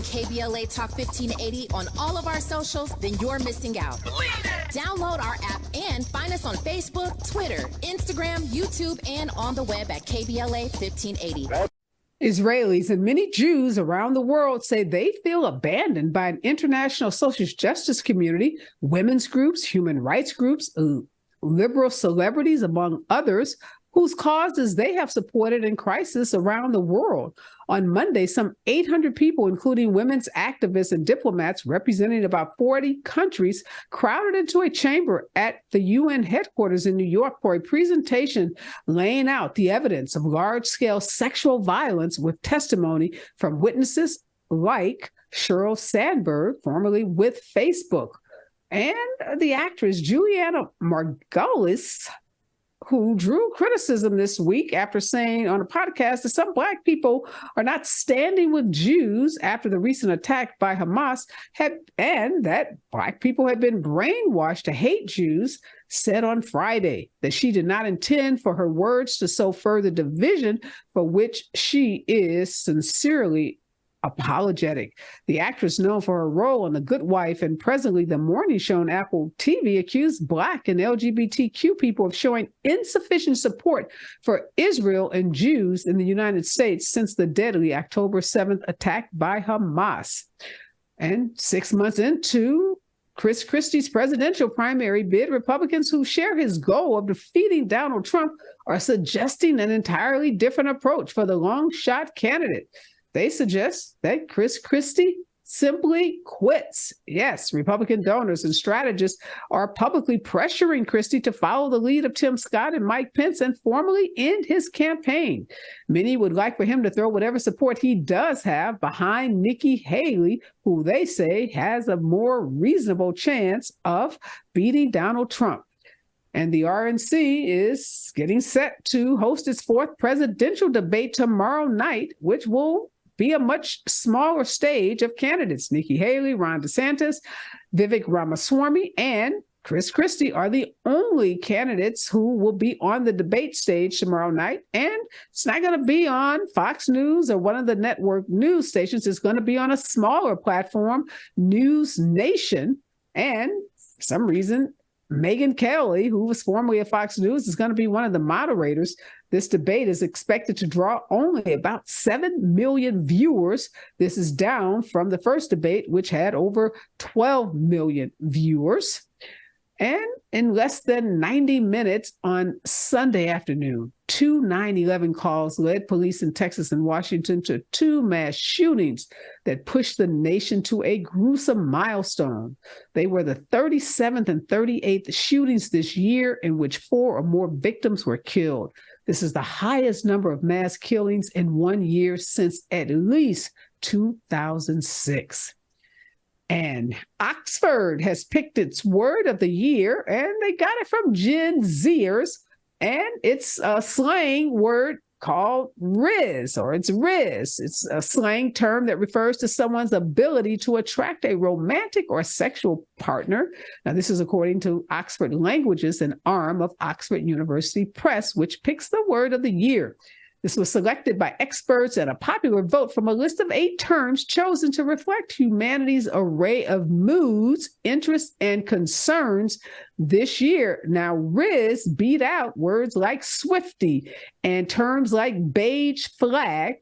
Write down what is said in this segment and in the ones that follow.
KBLA Talk 1580 on all of our socials, then you're missing out. Download our app and find us on Facebook, Twitter, Instagram, YouTube, and on the web at KBLA 1580. Israelis and many Jews around the world say they feel abandoned by an international social justice community, women's groups, human rights groups, liberal celebrities, among others, whose causes they have supported in crisis around the world. On Monday, some 800 people, including women's activists and diplomats representing about 40 countries, crowded into a chamber at the UN headquarters in New York for a presentation laying out the evidence of large-scale sexual violence with testimony from witnesses like Sheryl Sandberg, formerly with Facebook, and the actress Juliana Margulies, who drew criticism this week after saying on a podcast that some Black people are not standing with Jews after the recent attack by Hamas, and that Black people had been brainwashed to hate Jews, said on Friday that she did not intend for her words to sow further division, for which she is sincerely apologetic. The actress, known for her role on The Good Wife and presently The Morning Show on Apple TV, accused Black and LGBTQ people of showing insufficient support for Israel and Jews in the United States since the deadly October 7th attack by Hamas. And 6 months into Chris Christie's presidential primary bid, Republicans who share his goal of defeating Donald Trump are suggesting an entirely different approach for the long-shot candidate. They suggest that Chris Christie simply quits. Yes, Republican donors and strategists are publicly pressuring Christie to follow the lead of Tim Scott and Mike Pence and formally end his campaign. Many would like for him to throw whatever support he does have behind Nikki Haley, who they say has a more reasonable chance of beating Donald Trump. And the RNC is getting set to host its fourth presidential debate tomorrow night, which will be a much smaller stage of candidates. Nikki Haley, Ron DeSantis, Vivek Ramaswamy, and Chris Christie are the only candidates who will be on the debate stage tomorrow night. And it's not going to be on Fox News or one of the network news stations. It's going to be on a smaller platform, News Nation. And for some reason, Megyn Kelly, who was formerly at Fox News, is going to be one of the moderators. This debate is expected to draw only about 7 million viewers. This is down from the first debate, which had over 12 million viewers. And in less than 90 minutes on Sunday afternoon, 2 9/11 calls led police in Texas and Washington to 2 mass shootings that pushed the nation to a gruesome milestone. They were the 37th and 38th shootings this year in which 4 or more victims were killed. This is the highest number of mass killings in 1 year since at least 2006. And Oxford has picked its word of the year, and they got it from Gen Zers, and it's a slang word called Riz, or it's Riz. It's a slang term that refers to someone's ability to attract a romantic or sexual partner. Now, this is according to Oxford Languages, an arm of Oxford University Press, which picks the word of the year. This was selected by experts and a popular vote from a list of 8 terms chosen to reflect humanity's array of moods, interests, and concerns this year. Now, Riz beat out words like Swiftie and terms like beige flag.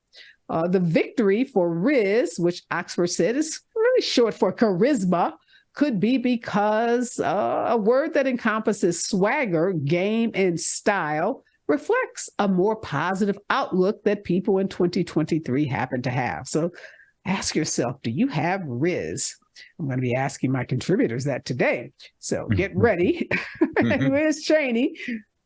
The victory for Riz, which Oxford said is really short for charisma, could be because a word that encompasses swagger, game, and style reflects a more positive outlook that people in 2023 happen to have. So ask yourself, do you have Riz? I'm going to be asking my contributors that today. So get ready. Liz Cheney,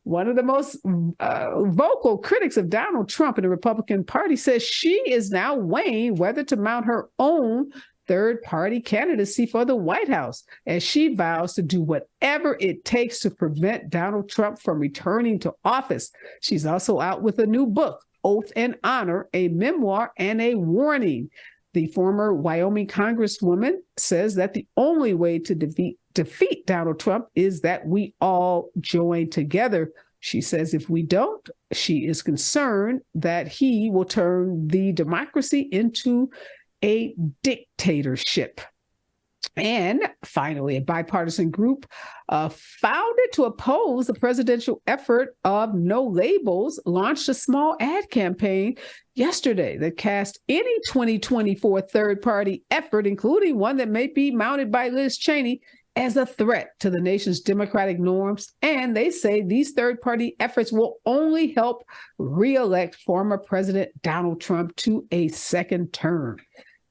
one of the most vocal critics of Donald Trump in the Republican Party, says she is now weighing whether to mount her own third-party candidacy for the White House, as she vows to do whatever it takes to prevent Donald Trump from returning to office. She's also out with a new book, Oath and Honor, a memoir and a warning. The former Wyoming Congresswoman says that the only way to defeat Donald Trump is that we all join together. She says if we don't, she is concerned that he will turn the democracy into a dictatorship. And finally, a bipartisan group founded to oppose the presidential effort of No Labels launched a small ad campaign yesterday that cast any 2024 third-party effort, including one that may be mounted by Liz Cheney, as a threat to the nation's democratic norms. And they say these third-party efforts will only help re-elect former President Donald Trump to a second term.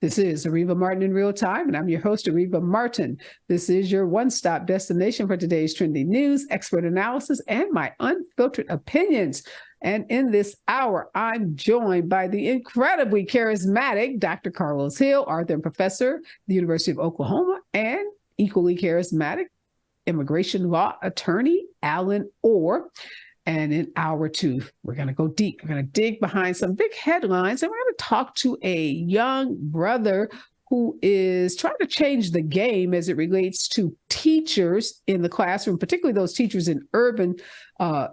This is Areva Martin in real time, and I'm your host, Areva Martin. This is your one-stop destination for today's trending news, expert analysis, and my unfiltered opinions. And in this hour, I'm joined by the incredibly charismatic Dr. Carlos Hill, author and professor at the University of Oklahoma, and equally charismatic immigration law attorney, Alan Orr. And in hour two, we're going to go deep. We're going to dig behind some big headlines, and we're going to talk to a young brother who is trying to change the game as it relates to teachers in the classroom, particularly those teachers in urban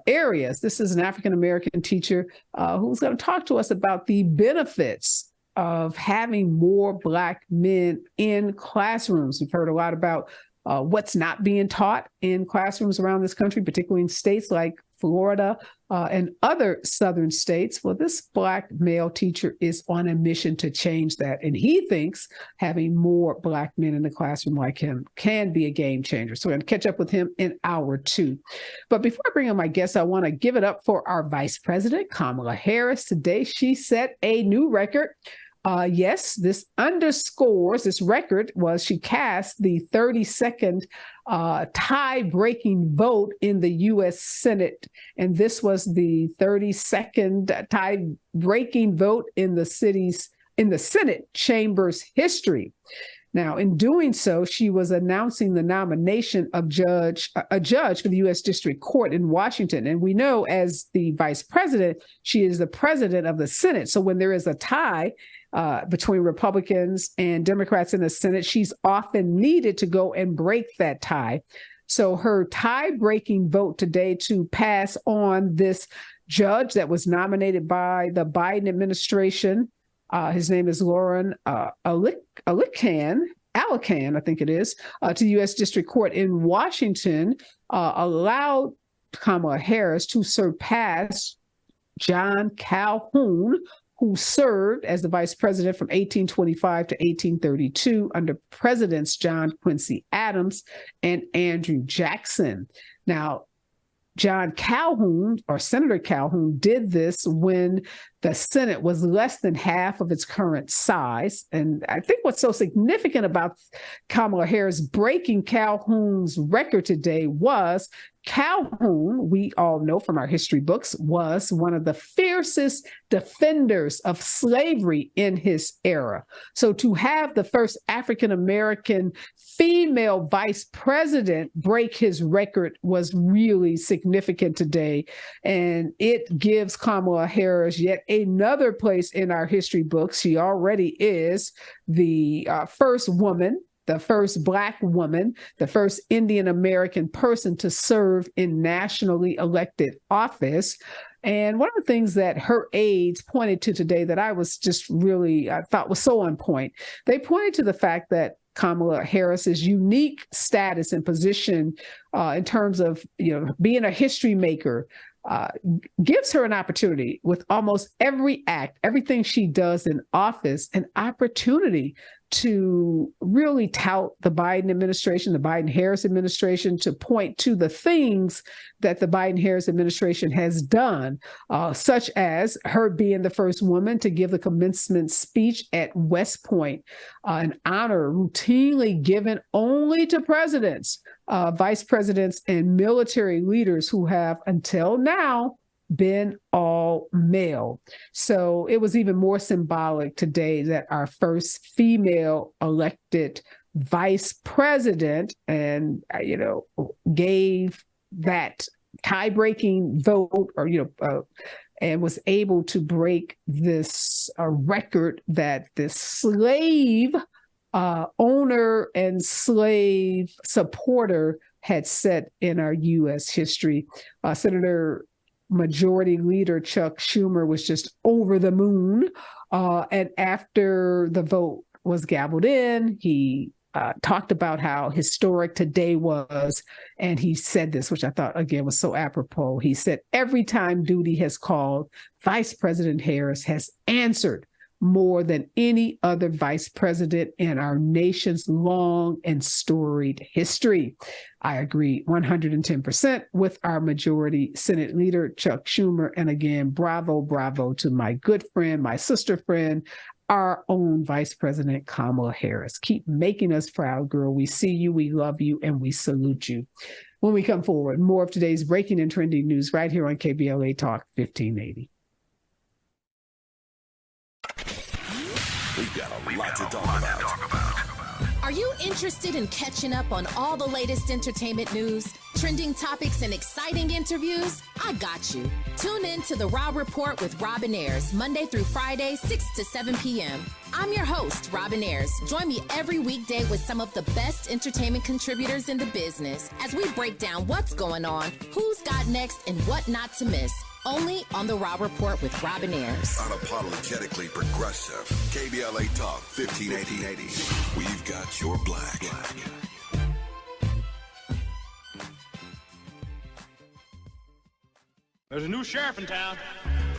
areas. This is an African-American teacher who's going to talk to us about the benefits of having more Black men in classrooms. We've heard a lot about what's not being taught in classrooms around this country, particularly in states like Florida and other southern states. Well, this Black male teacher is on a mission to change that. And he thinks having more Black men in the classroom like him can be a game changer. So we're going to catch up with him in hour two. But before I bring on my guest, I want to give it up for our Vice President, Kamala Harris. Today, she set a new record. Yes, this record was she cast the 32nd tie-breaking vote in the U.S. Senate. And this was the 32nd tie-breaking vote in the Senate chamber's history. Now, in doing so, she was announcing the nomination of a judge for the U.S. District Court in Washington. And we know as the vice president, she is the president of the Senate. So when there is a tie between Republicans and Democrats in the Senate, she's often needed to go and break that tie. So her tie-breaking vote today to pass on this judge that was nominated by the Biden administration, his name is Lauren Alican, I think it is, to the U.S. District Court in Washington, allowed Kamala Harris to surpass John Calhoun, who served as the vice president from 1825 to 1832 under Presidents John Quincy Adams and Andrew Jackson. Now, John Calhoun, or Senator Calhoun, did this when the Senate was less than half of its current size. And I think what's so significant about Kamala Harris breaking Calhoun's record today was Calhoun, we all know from our history books, was one of the fiercest defenders of slavery in his era. So to have the first African-American female vice president break his record was really significant today. And it gives Kamala Harris yet another place in our history books. She already is the first woman, the first Black woman, the first Indian American person to serve in nationally elected office. And one of the things that her aides pointed to today that I thought was so on point, they pointed to the fact that Kamala Harris's unique status and position in terms of being a history maker gives her an opportunity with almost every act, everything she does in office, an opportunity to really tout the Biden administration, the Biden-Harris administration, to point to the things that the Biden-Harris administration has done, such as her being the first woman to give the commencement speech at West Point, an honor routinely given only to presidents, vice presidents, and military leaders who have until now been all male. So it was even more symbolic today that our first female elected vice president and, gave that tie-breaking vote and was able to break this record that this slave owner and slave supporter had set in our U.S. history. Senator Majority Leader Chuck Schumer was just over the moon. And after the vote was gabbled in. He talked about how historic today was. And he said this, which I thought, again, was so apropos. He said, every time duty has called, Vice President Harris has answered more than any other vice president in our nation's long and storied history. I agree 110% with our majority Senate leader, Chuck Schumer. And again, bravo, bravo to my good friend, my sister friend, our own Vice President Kamala Harris. Keep making us proud, girl. We see you, we love you, and we salute you. When we come forward, more of today's breaking and trending news right here on KBLA Talk 1580. We've got a lot to talk about. Are you interested in catching up on all the latest entertainment news, trending topics, and exciting interviews? I got you. Tune in to The Raw Report with Robin Ayers, Monday through Friday, 6 to 7 p.m. I'm your host, Robin Ayers. Join me every weekday with some of the best entertainment contributors in the business as we break down what's going on, who's got next, and what not to miss. Only on The Raw Report with Robin Ayers. Unapologetically progressive. KBLA Talk 1580. We've got your black. There's a new sheriff in town.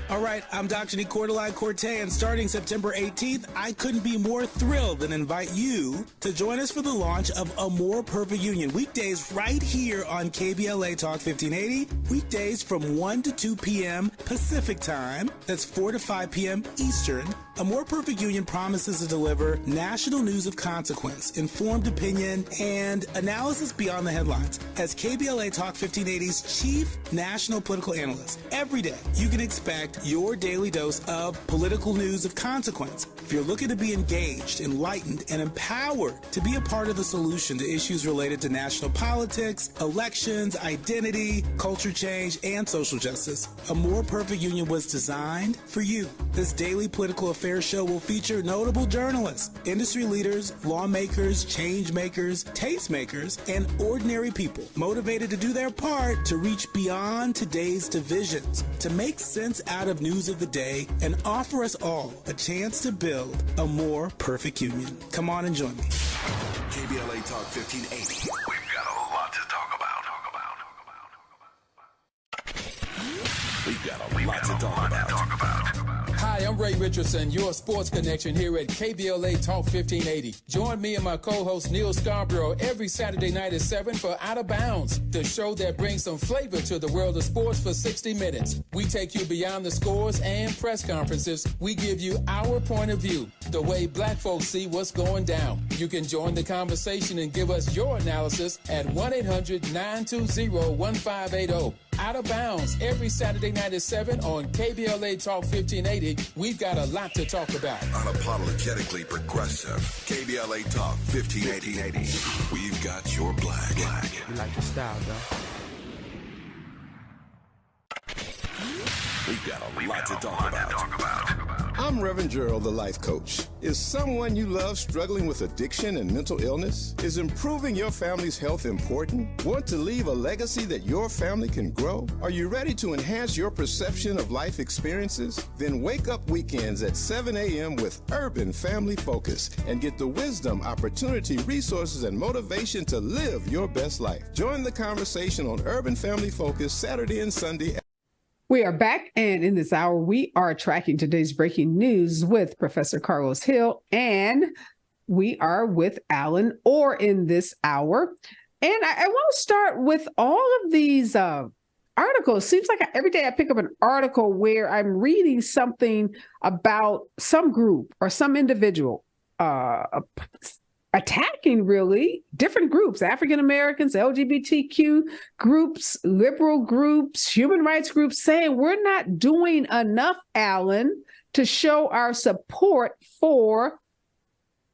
All right, I'm Dr. Nicordelai Corte, and starting September 18th, I couldn't be more thrilled than invite you to join us for the launch of A More Perfect Union. Weekdays right here on KBLA Talk 1580. Weekdays from 1 to 2 p.m. Pacific Time. That's 4 to 5 p.m. Eastern. A More Perfect Union promises to deliver national news of consequence, informed opinion, and analysis beyond the headlines. As KBLA Talk 1580's chief national political analyst, every day you can expect your daily dose of political news of consequence. If you're looking to be engaged, enlightened, and empowered to be a part of the solution to issues related to national politics, elections, identity, culture change, and social justice, A More Perfect Union was designed for you. This daily political affairs show will feature notable journalists, industry leaders, lawmakers, change makers, tastemakers, and ordinary people motivated to do their part to reach beyond today's divisions, to make sense out of news of the day, and offer us all a chance to build a more perfect union. Come on and join me. KBLA Talk 1580. We've got a lot to talk about. We've got a lot to talk about. Hi, I'm Ray Richardson, your sports connection here at KBLA Talk 1580. Join me and my co-host Neil Scarborough every Saturday night at 7 for Out of Bounds, the show that brings some flavor to the world of sports for 60 minutes. We take you beyond the scores and press conferences. We give you our point of view, the way black folks see what's going down. You can join the conversation and give us your analysis at 1-800-920-1580. Out of Bounds every Saturday night at 7 on KBLA Talk 1580. We've got a lot to talk about. Unapologetically progressive. KBLA Talk 1580. We've got your black. You like the style, though. We've got a lot to talk about. I'm Reverend Gerald, the life coach. Is someone you love struggling with addiction and mental illness? Is improving your family's health important? Want to leave a legacy that your family can grow? Are you ready to enhance your perception of life experiences? Then wake up weekends at 7 a.m. with Urban Family Focus and get the wisdom, opportunity, resources, and motivation to live your best life. Join the conversation on Urban Family Focus Saturday and Sunday. We are back, and in this hour, we are tracking today's breaking news with Professor Carlos Hill, and we are with Alan Orr in this hour. And I want to start with all of these articles. Seems like every day I pick up an article where I'm reading something about some group or some individual attacking really different groups, African Americans, LGBTQ groups, liberal groups, human rights groups, saying we're not doing enough, Alan, to show our support for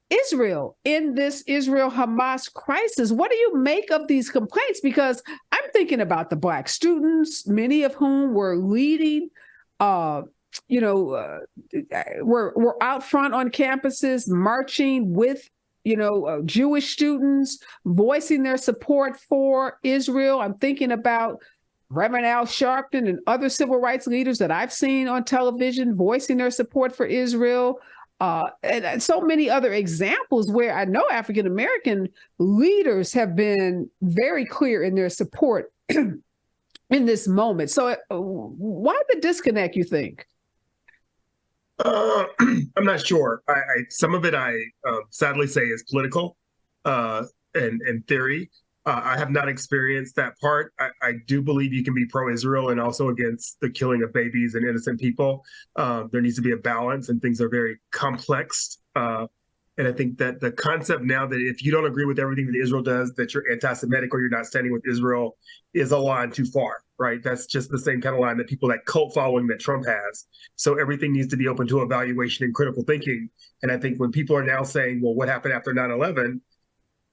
Israel in this Israel-Hamas crisis. What do you make of these complaints? Because I'm thinking about the Black students, many of whom were leading, were out front on campuses, marching with Jewish students, voicing their support for Israel. I'm thinking about Reverend Al Sharpton and other civil rights leaders that I've seen on television voicing their support for Israel. and so many other examples where I know African American leaders have been very clear in their support in this moment. So why the disconnect, you think? I'm not sure. Some of it I sadly say is political and theory. I have not experienced that part. I do believe you can be pro-Israel and also against the killing of babies and innocent people. There needs to be a balance, and things are very complex. And I think that the concept now that if you don't agree with everything that Israel does, that you're anti-Semitic or you're not standing with Israel is a line too far, right? That's just the same kind of line that people, that cult following that Trump has. So everything needs to be open to evaluation and critical thinking. And I think when people are now saying, well, what happened after 9/11?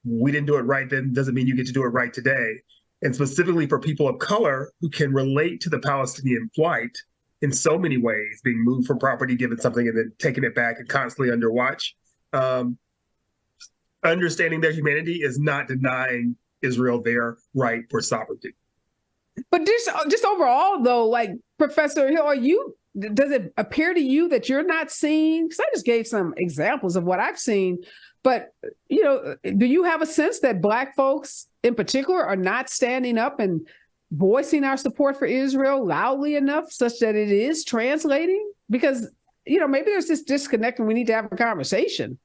We didn't do it right then, doesn't mean you get to do it right today. And specifically for people of color who can relate to the Palestinian plight in so many ways, being moved from property, given something, and then taking it back and constantly under watch. Understanding their humanity is not denying Israel their right for sovereignty. But just overall, though, like Professor Hill, does it appear to you that you're not seeing? Because I just gave some examples of what I've seen. But, do you have a sense that Black folks in particular are not standing up and voicing our support for Israel loudly enough such that it is translating? Because, maybe there's this disconnect and we need to have a conversation.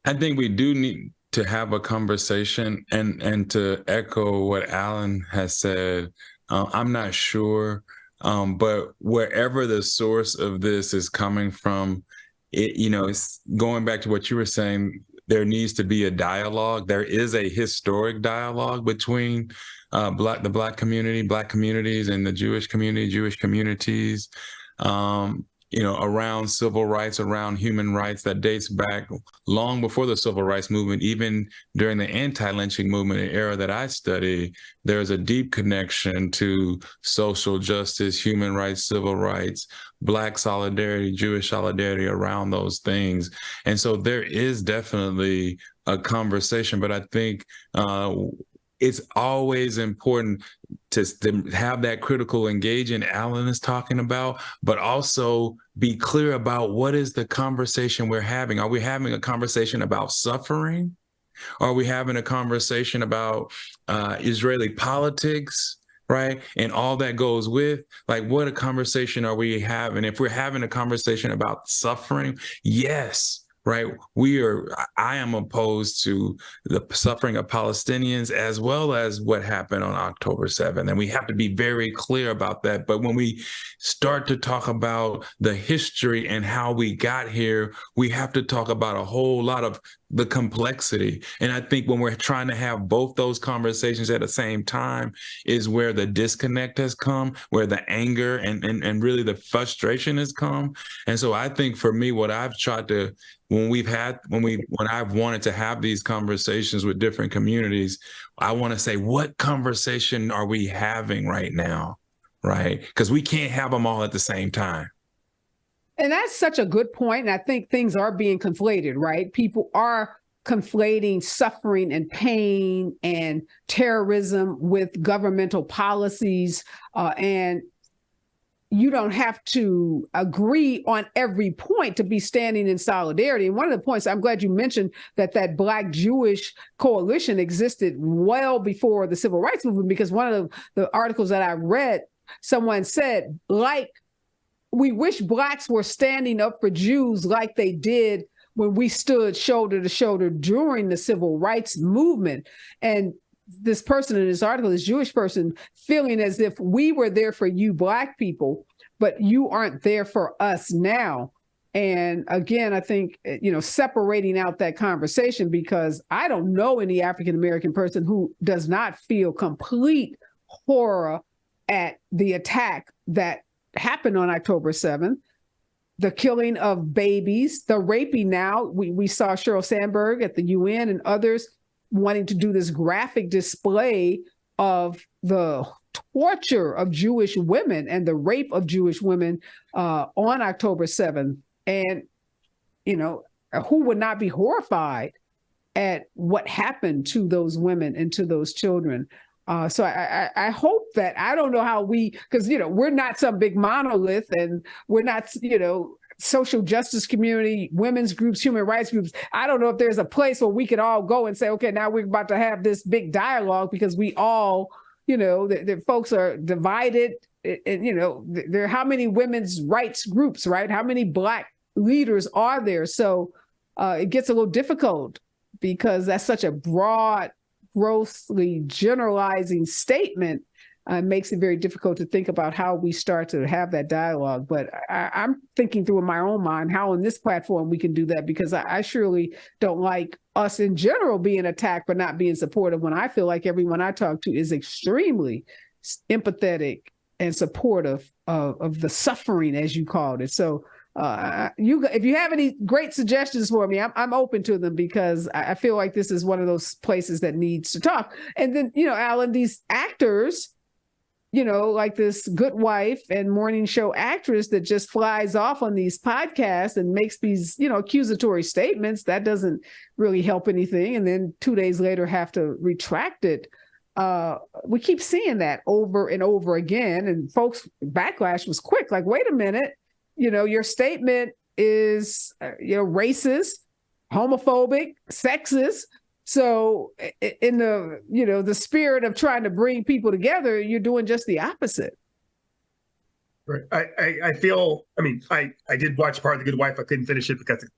I think we do need to have a conversation, and to echo what Alan has said, I'm not sure, but wherever the source of this is coming from, it's going back to what you were saying. There needs to be a dialogue. There is a historic dialogue between the Black communities and the Jewish communities, around civil rights, around human rights that dates back long before the civil rights movement. Even during the anti-lynching movement, an era that I study, there's a deep connection to social justice, human rights, civil rights, Black solidarity, Jewish solidarity around those things. And so there is definitely a conversation, but I think it's always important to have that critical engagement Alan is talking about, but also be clear about what is the conversation we're having. Are we having a conversation about suffering? Are we having a conversation about Israeli politics, right? And all that goes with, like, what a conversation are we having? If we're having a conversation about suffering, yes, right? I am opposed to the suffering of Palestinians as well as what happened on October 7th. And we have to be very clear about that. But when we start to talk about the history and how we got here, we have to talk about a whole lot of the complexity. And I think when we're trying to have both those conversations at the same time is where the disconnect has come, where the anger and really the frustration has come. And so I think for me, what I've tried to, when I've wanted to have these conversations with different communities, I want to say, what conversation are we having right now, right? Because we can't have them all at the same time. And that's such a good point. And I think things are being conflated, right? People are conflating suffering and pain and terrorism with governmental policies. And you don't have to agree on every point to be standing in solidarity. And one of the points, I'm glad you mentioned that Black Jewish coalition existed well before the Civil Rights Movement, because one of the articles that I read, someone said, we wish Blacks were standing up for Jews like they did when we stood shoulder to shoulder during the Civil Rights Movement. And this person in this article, this Jewish person, feeling as if we were there for you Black people, but you aren't there for us now. And again, I think, separating out that conversation, because I don't know any African-American person who does not feel complete horror at the attack that happened on October 7th, the killing of babies, the raping now. We saw Sheryl Sandberg at the UN and others wanting to do this graphic display of the torture of Jewish women and the rape of Jewish women on October 7th. And, who would not be horrified at what happened to those women and to those children? So I hope that, I don't know how because, we're not some big monolith, and we're not, social justice community, women's groups, human rights groups. I don't know if there's a place where we could all go and say, okay, now we're about to have this big dialogue because we all, the folks are divided. And, there are how many women's rights groups, right? How many Black leaders are there? So it gets a little difficult because that's such a broad, grossly generalizing statement. Makes it very difficult to think about how we start to have that dialogue. But I'm thinking through in my own mind how on this platform we can do that, because I surely don't like us in general being attacked but not being supportive, when I feel like everyone I talk to is extremely empathetic and supportive of the suffering, as you called it. So if you have any great suggestions for me, I'm open to them, because I feel like this is one of those places that needs to talk. And then, Alan, these actors, like this Good Wife and morning show actress that just flies off on these podcasts and makes these, accusatory statements, that doesn't really help anything. And then 2 days later have to retract it. We keep seeing that over and over again. And folks' backlash was quick. Like, wait a minute, your statement is, racist, homophobic, sexist. So in the spirit of trying to bring people together, you're doing just the opposite. Right. I feel, I did watch part of The Good Wife. I couldn't finish it because it,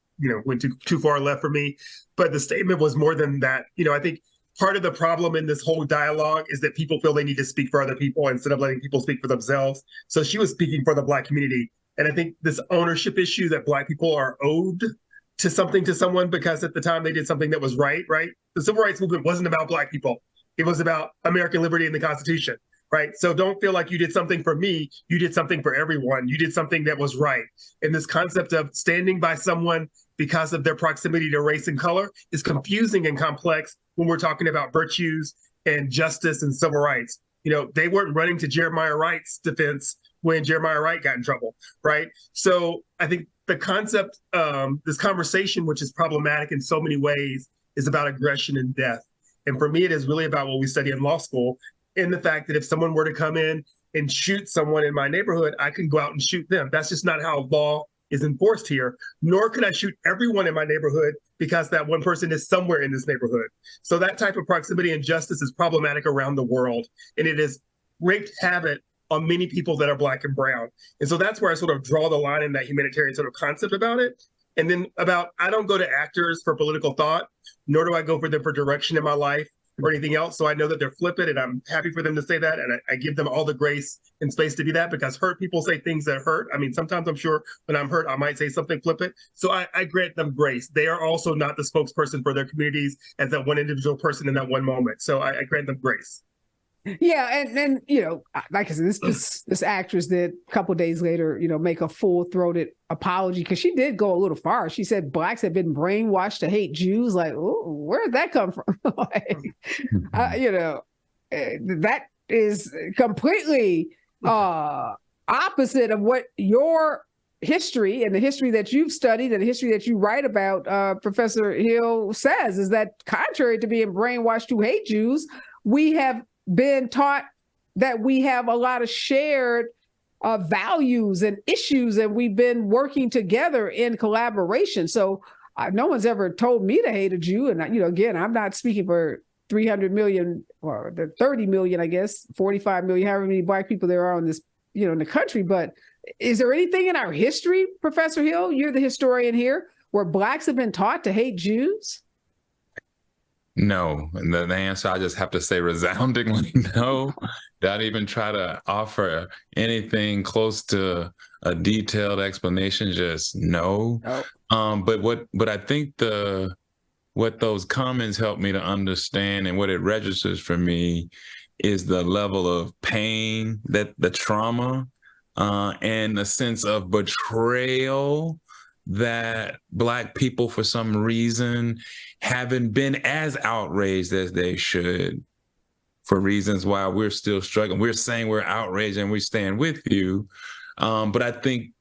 went too far left for me. But the statement was more than that. I think part of the problem in this whole dialogue is that people feel they need to speak for other people instead of letting people speak for themselves. So she was speaking for the Black community. And I think this ownership issue that Black people are owed to something, to someone, because at the time they did something that was right? The civil rights movement wasn't about Black people. It was about American liberty and the Constitution, right? So don't feel like you did something for me. You did something for everyone. You did something that was right. And this concept of standing by someone because of their proximity to race and color is confusing and complex when we're talking about virtues and justice and civil rights. They weren't running to Jeremiah Wright's defense when Jeremiah Wright got in trouble, right? So I think the concept, this conversation, which is problematic in so many ways, is about aggression and death. And for me, it is really about what we study in law school, in the fact that if someone were to come in and shoot someone in my neighborhood, I can go out and shoot them. That's just not how law is enforced here. Nor can I shoot everyone in my neighborhood because that one person is somewhere in this neighborhood. So that type of proximity and justice is problematic around the world. And it has wreaked havoc on many people that are Black and brown. And so that's where I sort of draw the line in that humanitarian sort of concept about it. And then I don't go to actors for political thought, nor do I go for them for direction in my life or anything else. So I know that they're flippant, and I'm happy for them to say that. And I give them all the grace and space to do that, because hurt people say things that hurt. Sometimes I'm sure when I'm hurt, I might say something flippant. So I grant them grace. They are also not the spokesperson for their communities as that one individual person in that one moment. So I grant them grace. Yeah, and like I said, this actress did a couple of days later, make a full-throated apology, because she did go a little far. She said Blacks have been brainwashed to hate Jews. Like, where did that come from? That is completely opposite of what your history and the history that you've studied and the history that you write about, Professor Hill, says, is that contrary to being brainwashed to hate Jews, we have been taught that we have a lot of shared values and issues, and we've been working together in collaboration. So no one's ever told me to hate a Jew. And, again, I'm not speaking for 300 million or the 30 million, I guess, 45 million, however many Black people there are in this, in the country. But is there anything in our history, Professor Hill, you're the historian here, where Blacks have been taught to hate Jews? No. And the answer, I just have to say resoundingly no. Don't even try to offer anything close to a detailed explanation. Just no. But I think what those comments help me to understand, and what it registers for me, is the level of pain, that the trauma, and the sense of betrayal that Black people, for some reason, haven't been as outraged as they should, for reasons why we're still struggling. We're saying we're outraged and we stand with you. But I think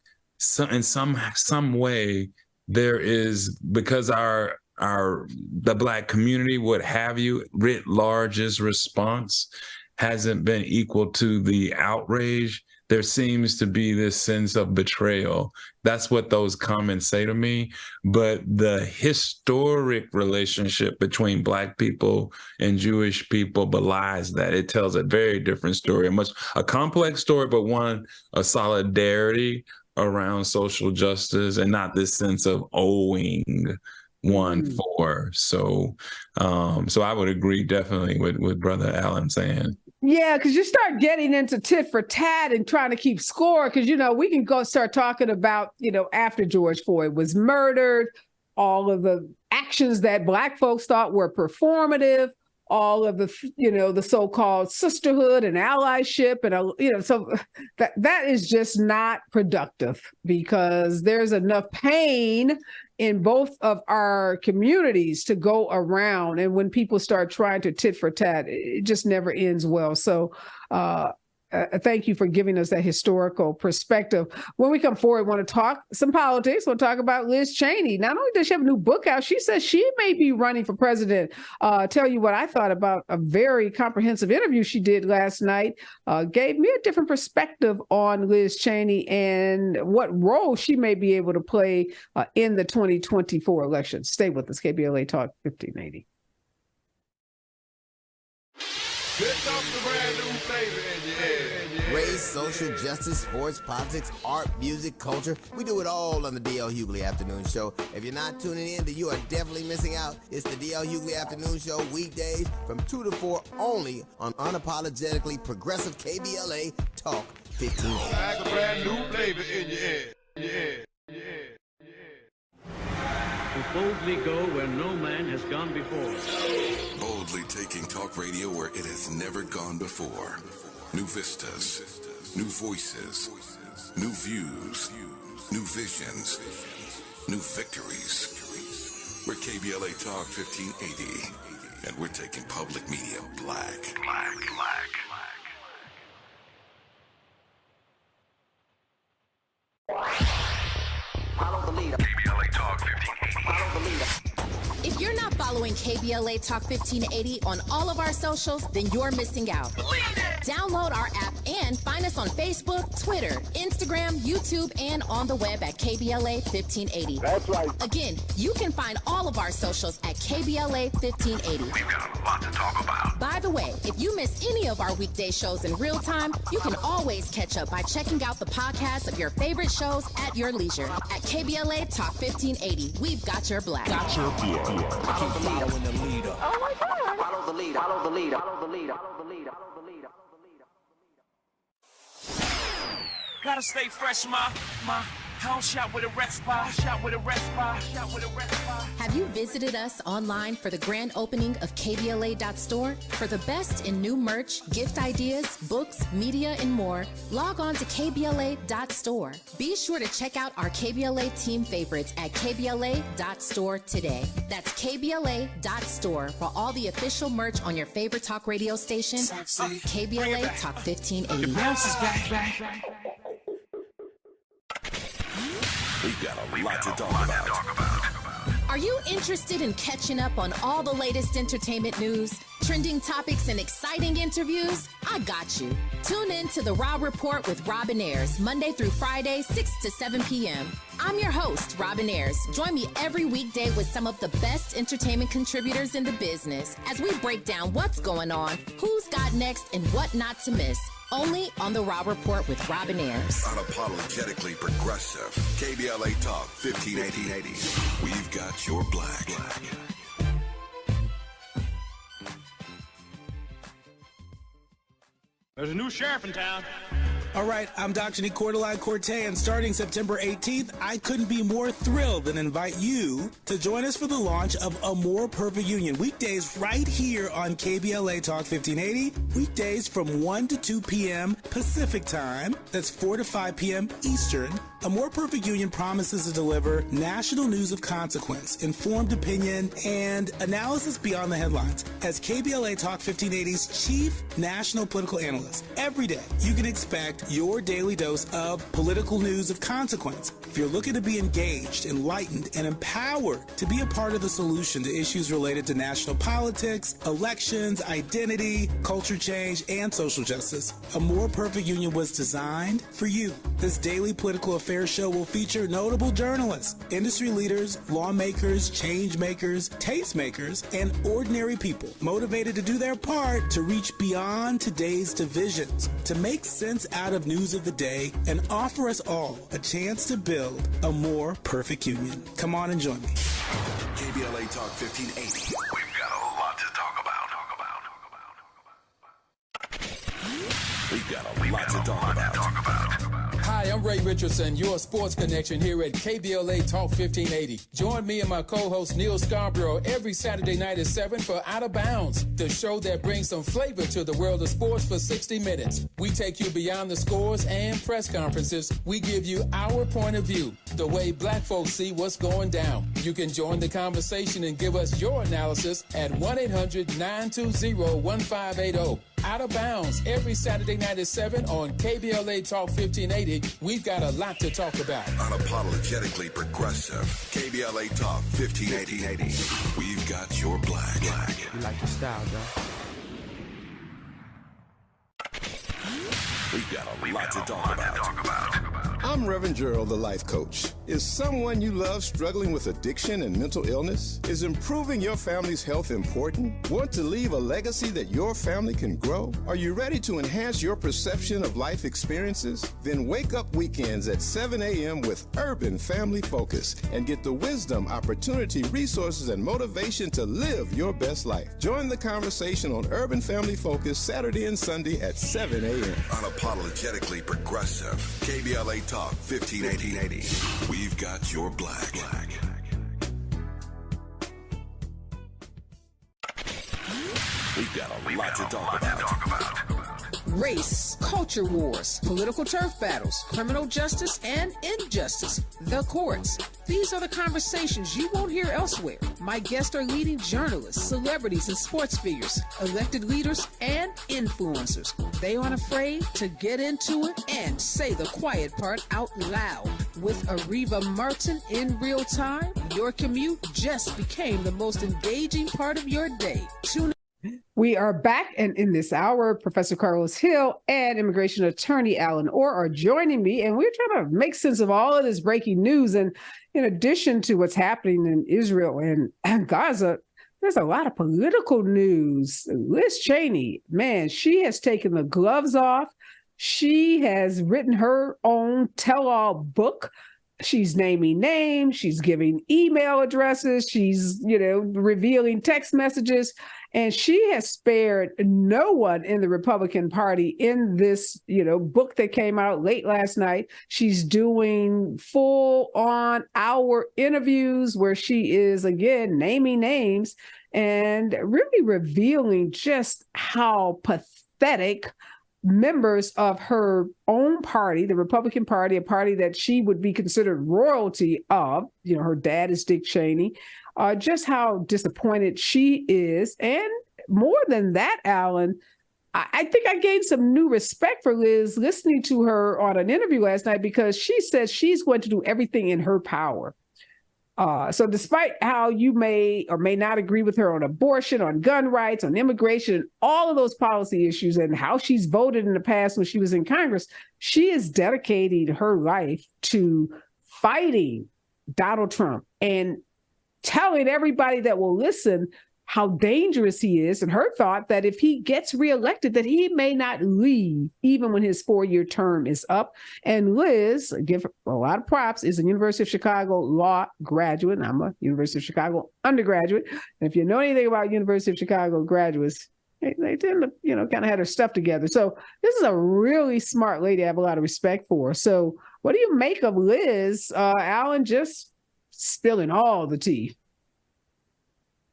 in some way there is, because the Black community, what have you, writ large's response hasn't been equal to the outrage there seems to be this sense of betrayal. That's what those comments say to me. But the historic relationship between Black people and Jewish people belies that. It tells a very different story, a complex story, but one, a solidarity around social justice and not this sense of owing one for. So I would agree definitely with Brother Allen saying. Yeah, because you start getting into tit for tat and trying to keep score, because, we can go start talking about, after George Floyd was murdered, all of the actions that Black folks thought were performative, all of the, the so-called sisterhood and allyship. And, so that is just not productive, because there's enough pain in both of our communities to go around. And when people start trying to tit for tat, it just never ends well. So thank you for giving us that historical perspective. When we come forward, want to talk some politics. We'll talk about Liz Cheney. Not only does she have a new book out, she says she may be running for president. Tell you what I thought about a very comprehensive interview she did last night. Gave me a different perspective on Liz Cheney and what role she may be able to play in the 2024 election. Stay with us, KBLA Talk 1580. Race, social justice, sports, politics, art, music, culture. We do it all on the D.L. Hughley Afternoon Show. If you're not tuning in, then you are definitely missing out. It's the D.L. Hughley Afternoon Show, weekdays from 2 to 4 only on unapologetically progressive KBLA Talk 1580. Like a brand new flavor in your head. To boldly go where no man has gone before. Boldly taking talk radio where it has never gone before. New vistas, new voices, new views, new visions, new victories. We're KBLA Talk 1580, and we're taking public media black. Follow the leader. KBLA Talk 1580. Follow the leader. If you're not following KBLA Talk 1580 on all of our socials, then you're missing out. Download our app and find us on Facebook, Twitter, Instagram, YouTube, and on the web at KBLA 1580. That's right. Again, you can find all of our socials at KBLA 1580. We've got a lot to talk about. By the way, if you miss any of our weekday shows in real time, you can always catch up by checking out the podcast of your favorite shows at your leisure. At KBLA Talk 1580, we've got your black. Follow the leader. Oh my God. Follow the leader. Follow the leader. Follow the leader. Follow the leader. Follow the leader. Gotta stay fresh, my house shot with a rest bar, Have you visited us online for the grand opening of KBLA.store? For the best in new merch, gift ideas, books, media, and more, log on to KBLA.store. Be sure to check out our KBLA team favorites at KBLA.store today. That's KBLA.store for all the official merch on your favorite talk radio station, KBLA Talk 1580. The bounce is back. We've got a lot to talk about. Are you interested in catching up on all the latest entertainment news, trending topics, and exciting interviews? I got you. Tune in to The Raw Report with Robin Ayers, Monday through Friday, 6 to 7 p.m. I'm your host, Robin Ayers. Join me every weekday with some of the best entertainment contributors in the business as we break down what's going on, who's got next, and what not to miss. Only on The Raw Report with Robin Ayers. Unapologetically progressive. KBLA Talk 1580. We've got your black. There's a new sheriff in town. All right, I'm Dr. Cordelai Corte, and starting September 18th, I couldn't be more thrilled than invite you to join us for the launch of A More Perfect Union. Weekdays right here on KBLA Talk 1580. Weekdays from 1 to 2 p.m. Pacific time. That's 4 to 5 p.m. Eastern. A More Perfect Union promises to deliver national news of consequence, informed opinion, and analysis beyond the headlines. As KBLA Talk 1580's chief national political analyst, every day you can expect Project, your daily dose of political news of consequence. If you're looking to be engaged, enlightened, and empowered to be a part of the solution to issues related to national politics, elections, identity, culture change, and social justice, A More Perfect Union was designed for you. This daily political affairs show will feature notable journalists, industry leaders, lawmakers, change makers, tastemakers, and ordinary people motivated to do their part to reach beyond today's divisions, to make sense out of news of the day, and offer us all a chance to build a more perfect union. Come on and join me. KBLA Talk 1580. We've got a lot to talk about. We've got a lot to talk about. Hi, I'm Ray Richardson, your sports connection here at KBLA Talk 1580. Join me and my co-host Neil Scarborough every Saturday night at 7 for Out of Bounds, the show that brings some flavor to the world of sports for 60 minutes. We take you beyond the scores and press conferences. We give you our point of view, the way black folks see what's going down. You can join the conversation and give us your analysis at 1-800-920-1580. Out of Bounds every Saturday night at 7 on KBLA Talk 1580. We've got a lot to talk about. Unapologetically progressive. KBLA Talk 1580. We've got your black. You like the style, though. We've got a lot to talk about. I'm Reverend Gerald, the life coach. Is someone you love struggling with addiction and mental illness? Is improving your family's health important? Want to leave a legacy that your family can grow? Are you ready to enhance your perception of life experiences? Then wake up weekends at 7 a.m. with Urban Family Focus and get the wisdom, opportunity, resources, and motivation to live your best life. Join the conversation on Urban Family Focus Saturday and Sunday at 7 a.m. Unapologetically progressive. KBLA Talk 1580. We've got your black. We've got a lot to talk about. Race, culture wars, political turf battles, criminal justice and injustice, the courts. These are the conversations you won't hear elsewhere. My guests are leading journalists, celebrities, and sports figures, elected leaders, and influencers. They aren't afraid to get into it and say the quiet part out loud. With Areva Martin in real time, your commute just became the most engaging part of your day. Tune We are back, and in this hour, Professor Carlos Hill and immigration attorney Alan Orr are joining me, and we're trying to make sense of all of this breaking news. And in addition to what's happening in Israel and Gaza, there's a lot of political news. Liz Cheney, man, she has taken the gloves off. She has written her own tell-all book. She's naming names. She's giving email addresses. She's, revealing text messages. And she has spared no one in the Republican Party in this, book that came out late last night. She's doing full-on hour interviews where she is, again, naming names and really revealing just how pathetic members of her own party, the Republican Party, a party that she would be considered royalty of, her dad is Dick Cheney, just how disappointed she is. And more than that, Alan, I think I gained some new respect for Liz listening to her on an interview last night, because she says she's going to do everything in her power. So despite how you may or may not agree with her on abortion, on gun rights, on immigration, all of those policy issues, and how she's voted in the past when she was in Congress, she is dedicating her life to fighting Donald Trump and telling everybody that will listen how dangerous he is, and her thought that if he gets reelected, that he may not leave even when his 4-year term is up. And Liz, give her a lot of props, is a University of Chicago law graduate. I'm a University of Chicago undergraduate. And if you know anything about University of Chicago graduates, they tend to, kind of had her stuff together. So this is a really smart lady I have a lot of respect for. So what do you make of Liz, Alan, just spilling all the tea?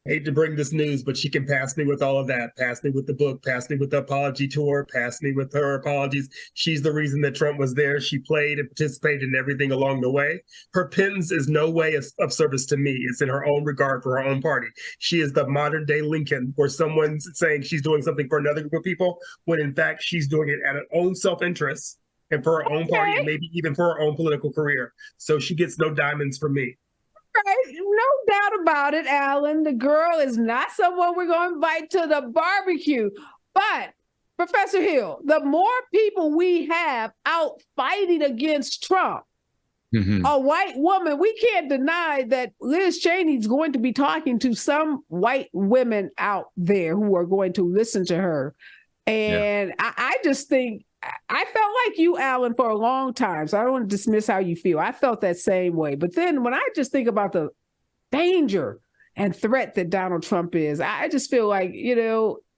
Hate to bring this news, but she can pass me with all of that. Pass me with the book, pass me with the apology tour, pass me with her apologies. She's the reason that Trump was there. She played and participated in everything along the way. Her penance is no way of service to me. It's in her own regard for her own party. She is the modern day Lincoln, where someone's saying she's doing something for another group of people, when in fact she's doing it at her own self-interest and for her own party, and maybe even for her own political career. So she gets no diamonds from me. Right. No doubt about it, Alan. The girl is not someone we're going to invite to the barbecue. But, Professor Hill, the more people we have out fighting against Trump, a white woman, we can't deny that Liz Cheney's going to be talking to some white women out there who are going to listen to her. And I just think, I felt like you, Alan, for a long time. So I don't want to dismiss how you feel. I felt that same way. But then when I just think about the danger and threat that Donald Trump is, I just feel like,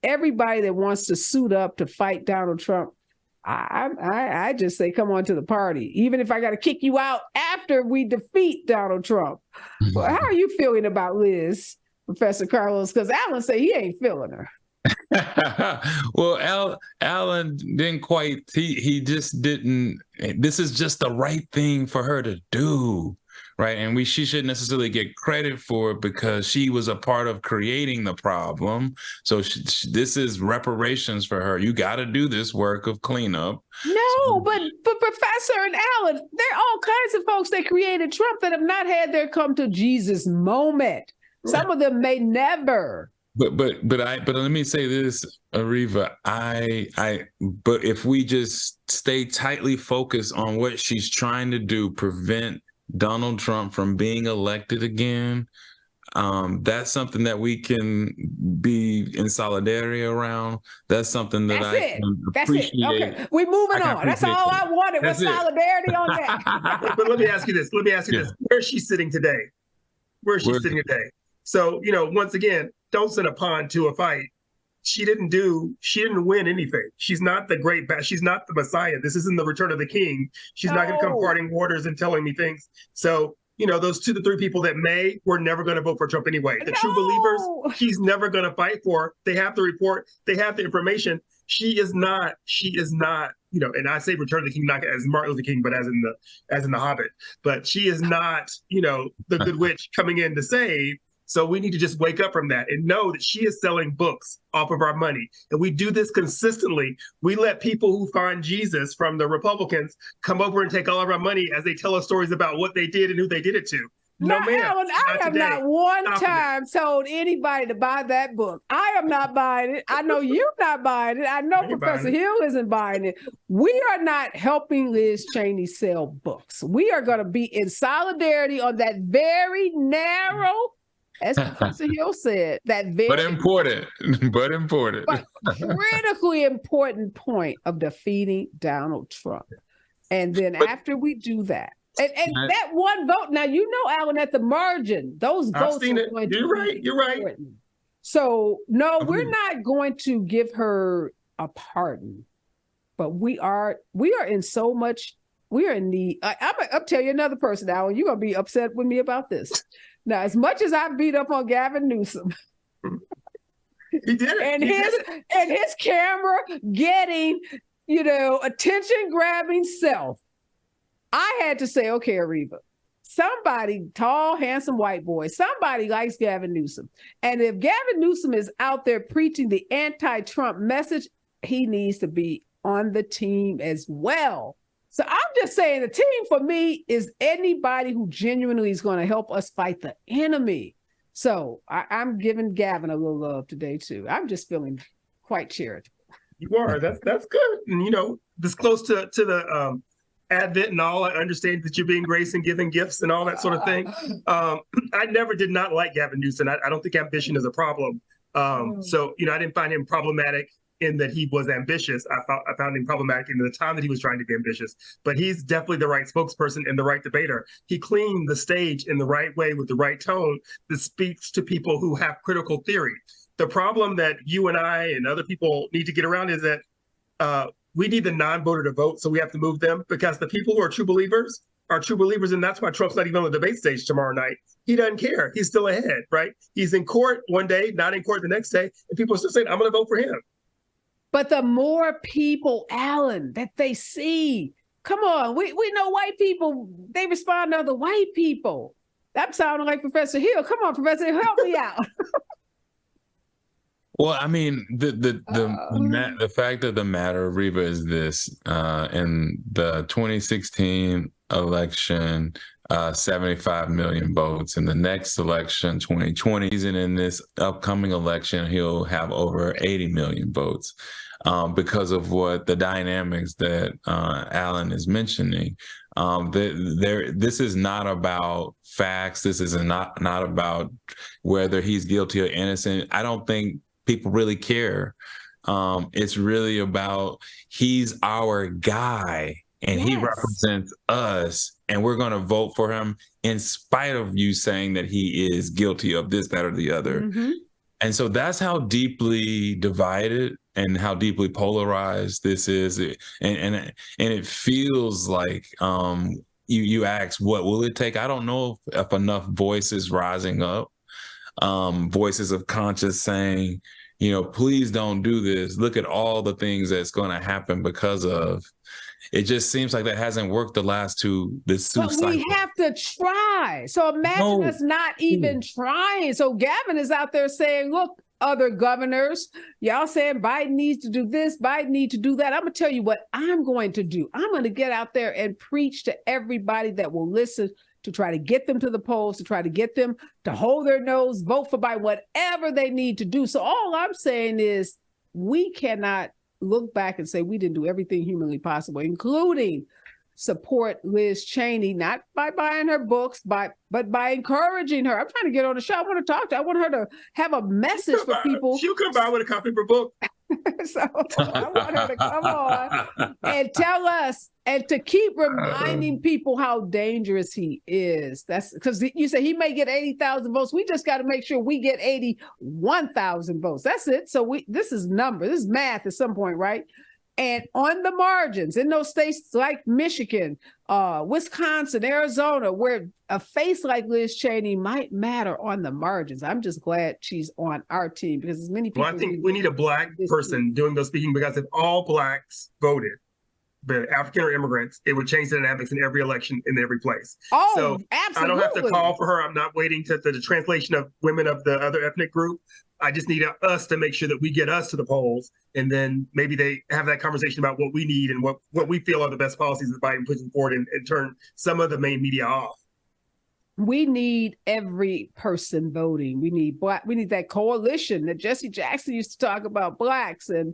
everybody that wants to suit up to fight Donald Trump, I just say, come on to the party, even if I got to kick you out after we defeat Donald Trump. Well, how are you feeling about Liz, Professor Carlos? Because Alan said he ain't feeling her. Well, Alan didn't quite, he just didn't, this is just the right thing for her to do, right? And she shouldn't necessarily get credit for it because she was a part of creating the problem. So this is reparations for her. You got to do this work of cleanup. No, but Professor and Alan, there are all kinds of folks that created Trump that have not had their come to Jesus moment. Some of them may never. But let me say this, Areva, but if we just stay tightly focused on what she's trying to do, prevent Donald Trump from being elected again, that's something that we can be in solidarity around. That's something that That's it. Okay, we're moving on. That's all I wanted was solidarity on that. But let me ask you this. Where is she sitting today? Sitting today? So, once again, don't send a pawn to a fight. She didn't win anything. She's not she's not the Messiah. This isn't the return of the king. She's not going to come parting waters and telling me things. So, those 2 to 3 people that we're never going to vote for Trump anyway. The true believers, he's never going to fight for. They have the report. They have the information. She is not, and I say return of the king, not as Martin Luther King, but as in the Hobbit. But she is not, the good witch coming in to save. So we need to just wake up from that and know that she is selling books off of our money. And we do this consistently. We let people who find Jesus from the Republicans come over and take all of our money as they tell us stories about what they did and who they did it to. No, ma'am. Alan, I have not one time told anybody to buy that book. I am not buying it. I know you're not buying it. I know Professor Hill isn't buying it. We are not helping Liz Cheney sell books. We are going to be in solidarity on that very narrow, as Professor Hill said, but critically important point of defeating Donald Trump. And then after we do that, and that one vote, now, Alan, at the margin, those votes are going to be important. So, no, we're not going to give her a pardon, but we are in so much, we are in need. I'll tell you another person, Alan, you're going to be upset with me about this. Now, as much as I beat up on Gavin Newsom, he did it. And his camera getting, attention grabbing self, I had to say, okay, Areva, somebody, tall, handsome white boy, somebody likes Gavin Newsom. And if Gavin Newsom is out there preaching the anti-Trump message, he needs to be on the team as well. So I'm just saying the team for me is anybody who genuinely is going to help us fight the enemy. So I'm giving Gavin a little love today, too. I'm just feeling quite charitable. You are. That's good. And, this close to the Advent and all, I understand that you're being grace and giving gifts and all that sort of thing. I never did not like Gavin Newsom. I don't think ambition is a problem. So, I didn't find him problematic in that he was ambitious. I found him problematic in the time that he was trying to be ambitious. But he's definitely the right spokesperson and the right debater. He cleaned the stage in the right way with the right tone that speaks to people who have critical theory. The problem that you and I and other people need to get around is that we need the non-voter to vote, so we have to move them, because the people who are true believers, and that's why Trump's not even on the debate stage tomorrow night. He doesn't care. He's still ahead, right? He's in court one day, not in court the next day, and people are still saying, I'm going to vote for him. But the more people, Alan, that they see, come on, we know white people, they respond to other white people. I'm sounding like Professor Hill. Come on, Professor Hill, help me out. Well, I mean, the fact of the matter, Reba, is this: in the 2016 election, 75 million votes. In the next election, 2020, and in this upcoming election, he'll have over 80 million votes, because of what the dynamics that Alan is mentioning. This is not about facts. This is not about whether he's guilty or innocent. I don't think people really care. It's really about he's our guy and he represents us, and we're going to vote for him in spite of you saying that he is guilty of this, that, or the other. Mm-hmm. And so that's how deeply divided and how deeply polarized this is. And it feels like you ask, what will it take? I don't know if enough voices rising up, voices of conscience saying, please don't do this. Look at all the things that's going to happen because of. It just seems like that hasn't worked the last two cycles. We have to try. So imagine us not even trying. So Gavin is out there saying, look, other governors, y'all saying Biden needs to do this, Biden needs to do that. I'm going to tell you what I'm going to do. I'm going to get out there and preach to everybody that will listen, to try to get them to the polls, to try to get them to hold their nose, vote for Biden, whatever they need to do. So all I'm saying is we cannot look back and say we didn't do everything humanly possible, including support Liz Cheney, not by buying her books, but by encouraging her. I'm trying to get on the show. I want to talk to her. I want her to have a message for people. She'll come by with a copy of her book. So I want her to come on and tell us and to keep reminding people how dangerous he is. That's because you say he may get 80,000 votes. We just got to make sure we get 81,000 votes. That's it. So this is math at some point, right? And on the margins in those states like Michigan, Wisconsin, Arizona, where a face like Liz Cheney might matter on the margins. I'm just glad she's on our team because as many people. Well, I think we need a Black person doing those speaking, because if all Blacks voted, but African or immigrants, it would change the dynamics in every election in every place. Oh, so absolutely. I don't have to call for her. I'm not waiting to the translation of women of the other ethnic group. I just need us to make sure that we get us to the polls, and then maybe they have that conversation about what we need and what we feel are the best policies that Biden puts forward, and turn some of the main media off. We need every person voting. We need that coalition that Jesse Jackson used to talk about, Blacks and,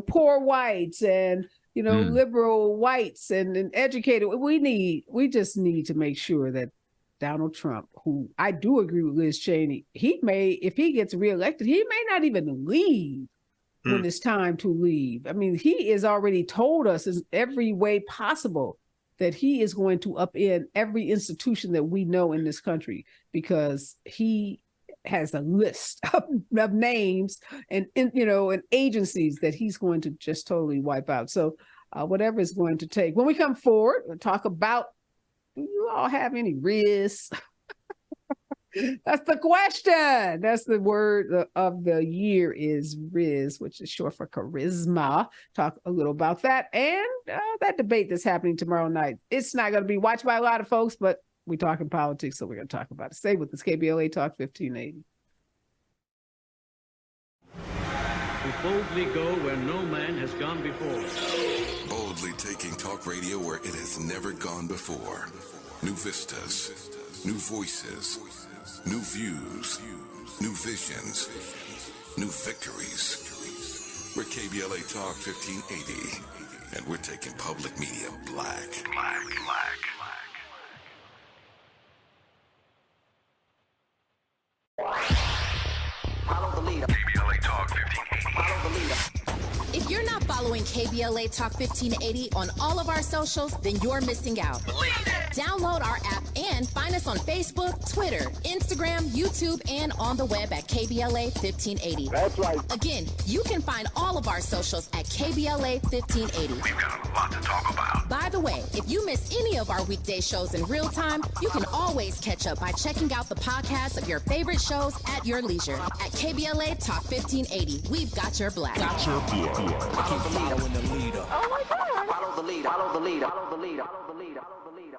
poor whites and, liberal whites and educated. We just need to make sure that Donald Trump, who I do agree with Liz Cheney, if he gets reelected, he may not even leave when it's time to leave. I mean, he has already told us in every way possible that he is going to upend every institution that we know in this country, because he has a list of names and agencies that he's going to just totally wipe out. So whatever it's going to take. When we come forward, we'll talk about, do you all have any riz? That's the question. That's the word of the year is riz, which is short for charisma. Talk a little about that and that debate that's happening tomorrow night. It's not going to be watched by a lot of folks, but we're talking politics, so we're going to talk about it. Stay with us, KBLA Talk 1580. We boldly go where no man has gone before. Boldly taking talk radio where it has never gone before. New vistas, new voices, new views, new visions, new victories. We're KBLA Talk 1580, and we're taking public media black. Follow the leader. KBLA Talk 1580. Follow the leader. If you're not following KBLA Talk 1580 on all of our socials, then you're missing out. Download our app and find us on Facebook, Twitter, Instagram, YouTube, and on the web at KBLA 1580. That's right. Again, you can find all of our socials at KBLA 1580. We've got a lot to talk about. By the way, if you miss any of our weekday shows in real time, you can always catch up by checking out the podcast of your favorite shows at your leisure. At KBLA Talk 1580, we've got your black. Got your black. Follow the leader when the leader. Oh my God. Follow the leader. Follow the leader. Follow the leader. Follow the leader. Follow the leader.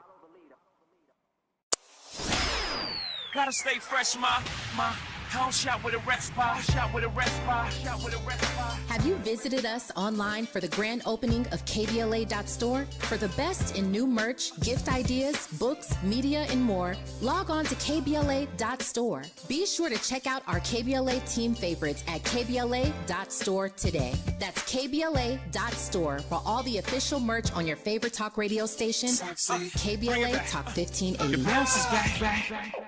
Gotta stay fresh, my House shot with a rest spot. Shot with a rest spot. Shot with a rest spot. Have you visited us online for the grand opening of KBLA.store? For the best in new merch, gift ideas, books, media, and more, log on to KBLA.store. Be sure to check out our KBLA team favorites at KBLA.store today. That's KBLA.store for all the official merch on your favorite talk radio station. KBLA Talk 1580. Bounce is back.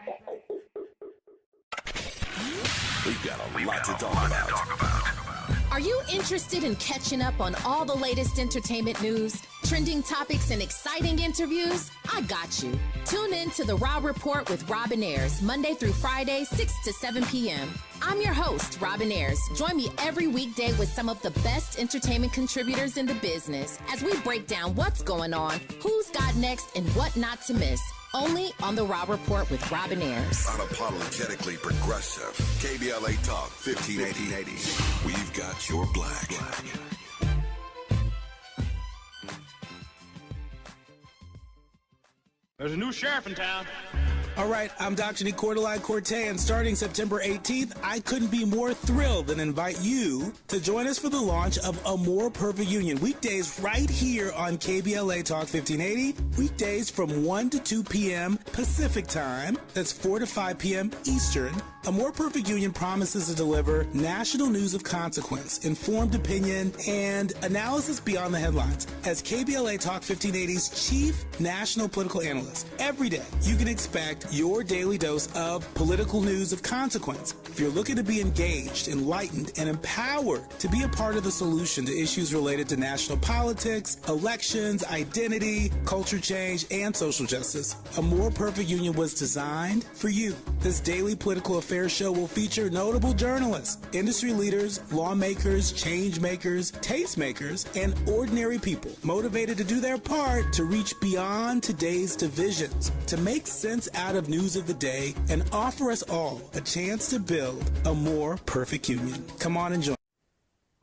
We've got a lot to talk about. Are you interested in catching up on all the latest entertainment news, trending topics, and exciting interviews? I got you. Tune in to The Raw Report with Robin Ayers, Monday through Friday, 6 to 7 p.m. I'm your host, Robin Ayers. Join me every weekday with some of the best entertainment contributors in the business as we break down what's going on, who's got next, and what not to miss. Only on The Raw Report with Robin Ayers. Unapologetically progressive. KBLA Talk 1580. We've got your black. There's a new sheriff in town. All right, I'm Dr. Nicolai Corte, and starting September 18th, I couldn't be more thrilled than invite you to join us for the launch of A More Perfect Union. Weekdays right here on KBLA Talk 1580. Weekdays from 1 to 2 p.m. Pacific Time. That's 4 to 5 p.m. Eastern. A More Perfect Union promises to deliver national news of consequence, informed opinion, and analysis beyond the headlines. As KBLA Talk 1580's chief national political analyst, every day you can expect your daily dose of political news of consequence. If you're looking to be engaged, enlightened, and empowered to be a part of the solution to issues related to national politics, elections, identity, culture change, and social justice, A More Perfect Union was designed for you. This daily political affairs show will feature notable journalists, industry leaders, lawmakers, change makers, tastemakers, and ordinary people motivated to do their part to reach beyond today's divisions, to make sense out of news of the day, and offer us all a chance to build a more perfect union. Come on and join.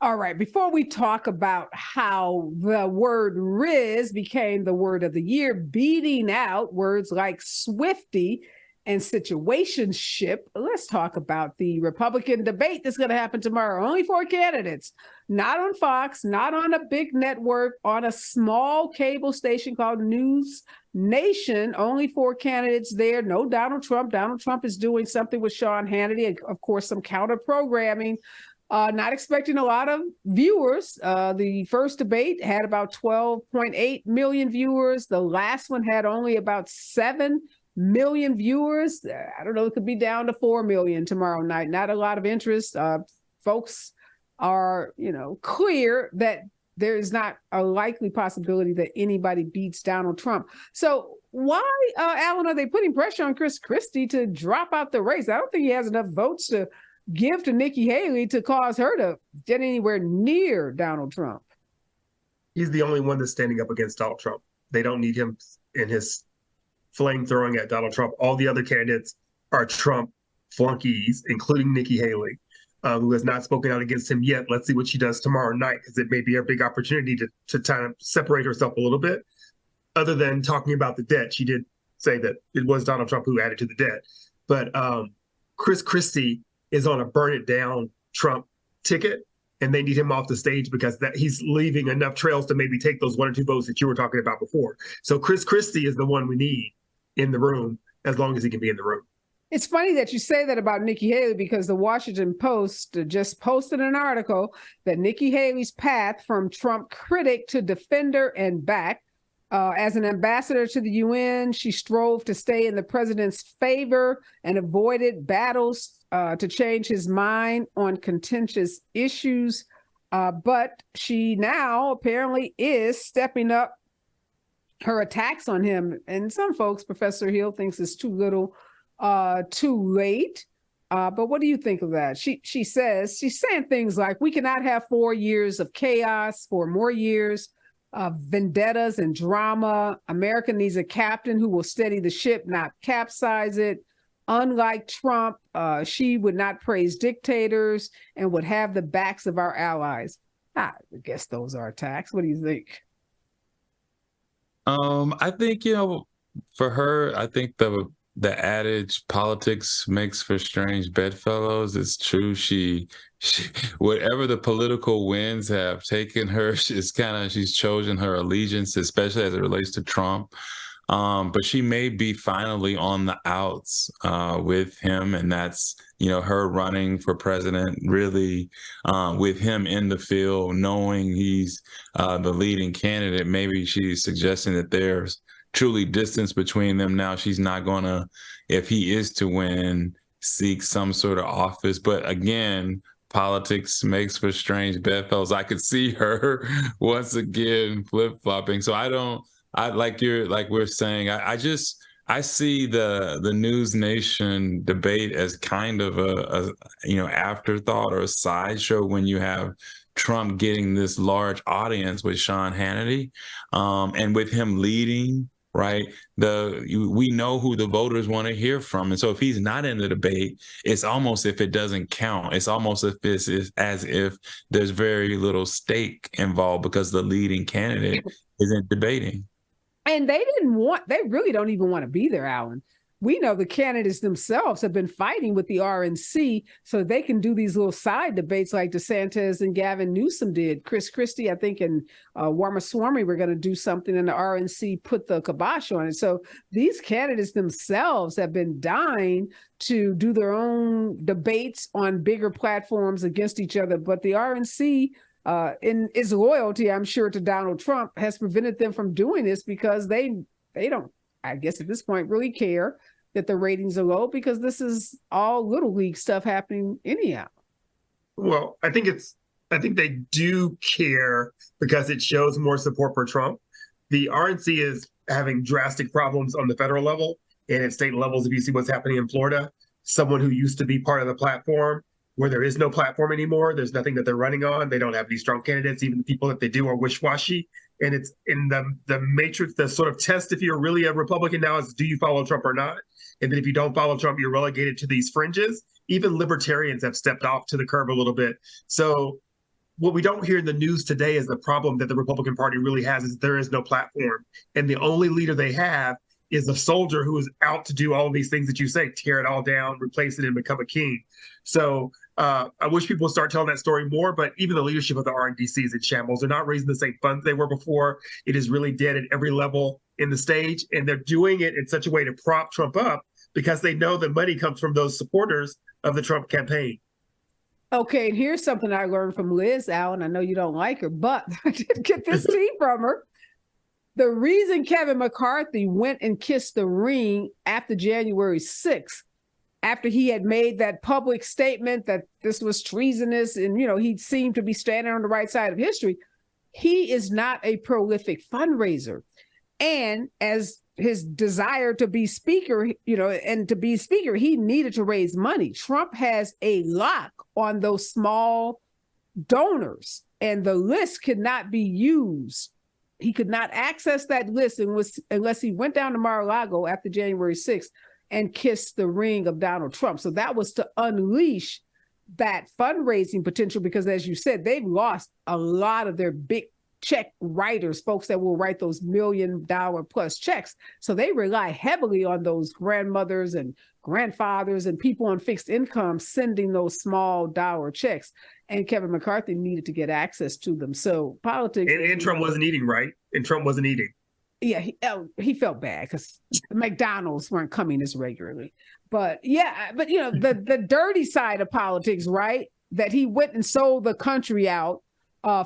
All right, before we talk about how the word Riz became the word of the year, beating out words like Swifty and situationship, let's talk about the Republican debate that's going to happen tomorrow. Only 4 candidates, not on Fox, not on a big network, on a small cable station called News Nation. Only 4 candidates there. No Donald Trump. Donald Trump is doing something with Sean Hannity, and of course, some counter programming. Not expecting a lot of viewers. The first debate had about 12.8 million viewers. The last one had only about 7 million viewers. I don't know, it could be down to 4 million tomorrow night. Not a lot of interest. Folks are, clear that there is not a likely possibility that anybody beats Donald Trump. So why, Alan, are they putting pressure on Chris Christie to drop out the race? I don't think he has enough votes to give to Nikki Haley to cause her to get anywhere near Donald Trump. He's the only one that's standing up against Donald Trump. They don't need him in his flame throwing at Donald Trump. All the other candidates are Trump flunkies, including Nikki Haley, who has not spoken out against him yet. Let's see what she does tomorrow night, because it may be a big opportunity to kind of separate herself a little bit. Other than talking about the debt, she did say that it was Donald Trump who added to the debt. But Chris Christie is on a burn it down Trump ticket, and they need him off the stage because he's leaving enough trails to maybe take those 1 or 2 votes that you were talking about before. So Chris Christie is the one we need in the room, as long as he can be in the room. It's funny that you say that about Nikki Haley, because the Washington Post just posted an article that Nikki Haley's path from Trump critic to defender and back. As an ambassador to the UN, she strove to stay in the president's favor and avoided battles to change his mind on contentious issues. But she now apparently is stepping up her attacks on him. And some folks, Professor Hill, thinks it's too little, too late. But what do you think of that? She's saying things like, we cannot have 4 years of chaos, 4 more years of vendettas and drama. America needs a captain who will steady the ship, not capsize it. Unlike Trump, she would not praise dictators and would have the backs of our allies. I guess those are attacks. What do you think? I think, for her, I think the the adage politics makes for strange bedfellows. It's true. She whatever the political winds have taken her, she's chosen her allegiance, especially as it relates to Trump. But she may be finally on the outs with him, and that's, her running for president, really with him in the field, knowing he's the leading candidate. Maybe she's suggesting that there's truly distance between them now. She's not going to, if he is to win, seek some sort of office. But again, politics makes for strange bedfellows. I could see her once again flip-flopping. So we're saying, I see the News Nation debate as kind of a afterthought or a sideshow when you have Trump getting this large audience with Sean Hannity, and with him leading, right? We know who the voters want to hear from. And so if he's not in the debate, it's almost if it doesn't count. It's almost as if there's very little stake involved because the leading candidate isn't debating. And they really don't even want to be there, Alan. We know the candidates themselves have been fighting with the RNC so they can do these little side debates like DeSantis and Gavin Newsom did. Chris Christie, I think, and Ramaswamy were going to do something, and the RNC put the kibosh on it. So these candidates themselves have been dying to do their own debates on bigger platforms against each other. But the RNC, in its loyalty, I'm sure, to Donald Trump, has prevented them from doing this because they don't, I guess at this point, really care that the ratings are low because this is all little league stuff happening anyhow. Well, I think they do care because it shows more support for Trump. The RNC is having drastic problems on the federal level and at state levels. If you see what's happening in Florida, someone who used to be part of the platform, where there is no platform anymore, there's nothing that they're running on. They don't have any strong candidates. Even the people that they do are wish-washy. And it's in the matrix, the sort of test if you're really a Republican now is, do you follow Trump or not? And then if you don't follow Trump, you're relegated to these fringes. Even libertarians have stepped off to the curb a little bit. So what we don't hear in the news today is the problem that the Republican Party really has is there is no platform. And the only leader they have is a soldier who is out to do all of these things that you say, tear it all down, replace it, and become a king. So I wish people would start telling that story more, but even the leadership of the RNDC is in shambles. They're not raising the same funds they were before. It is really dead at every level in the stage, and they're doing it in such a way to prop Trump up because they know the money comes from those supporters of the Trump campaign. Okay, and here's something I learned from Liz, Allen. I know you don't like her, but I did get this tea from her. The reason Kevin McCarthy went and kissed the ring after January 6th, after he had made that public statement that this was treasonous and, he seemed to be standing on the right side of history, he is not a prolific fundraiser. And as his desire to be speaker, he needed to raise money. Trump has a lock on those small donors, and the list could not be used. He could not access that list unless he went down to Mar-a-Lago after January 6th and kissed the ring of Donald Trump. So that was to unleash that fundraising potential because, as you said, they've lost a lot of their big check writers, folks that will write those $1 million plus checks. So they rely heavily on those grandmothers and grandfathers and people on fixed income sending those small dollar checks. And Kevin McCarthy needed to get access to them. So politics. And Trump wasn't eating, right? And Trump wasn't eating. Yeah, he felt bad because McDonald's weren't coming as regularly. But the dirty side of politics, right? That he went and sold the country out